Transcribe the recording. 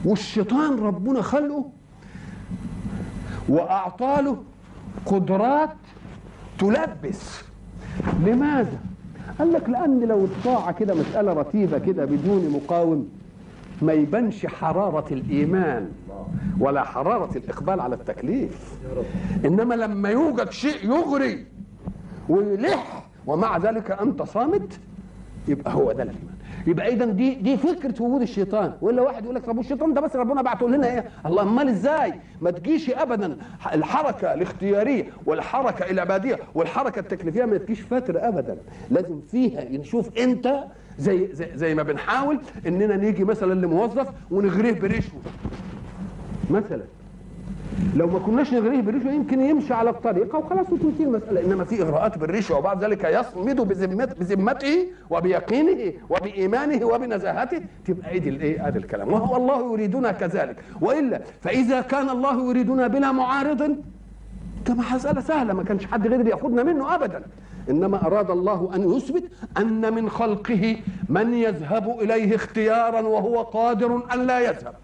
والشيطان ربنا خلقه وأعطاله قدرات تلبس. لماذا؟ قال لك لأن لو الطاعة كده مسألة رتيبة كده بدون مقاوم ما يبانش حرارة الإيمان ولا حرارة الإقبال على التكليف. إنما لما يوجد شيء يغري ويلح ومع ذلك أنت صامت يبقى هو ده الإيمان. يبقى إذا دي فكرة وجود الشيطان. ولا واحد يقول لك طب الشيطان ده بس ربنا بعته لنا إيه؟ الله أمال إزاي؟ ما تجيش أبدا الحركة الاختيارية والحركة العبادية والحركة التكليفية ما تجيش فترة أبدا، لازم فيها نشوف أنت زي ما بنحاول إننا نيجي مثلا لموظف ونغريه برشوة مثلا. لو ما كناش نغريه بالرشوه يمكن يمشي على الطريقه وخلاص وتنتهي المساله، انما في اغراءات بالرشوه وبعد ذلك يصمد بذمته وبيقينه وبايمانه وبنزاهته، تبقى ايه ادي الكلام. وهو الله يريدنا كذلك، والا فاذا كان الله يريدنا بلا معارض كما مساله سهله ما كانش حد غير ياخذنا منه ابدا. انما اراد الله ان يثبت ان من خلقه من يذهب اليه اختيارا وهو قادر ان لا يذهب،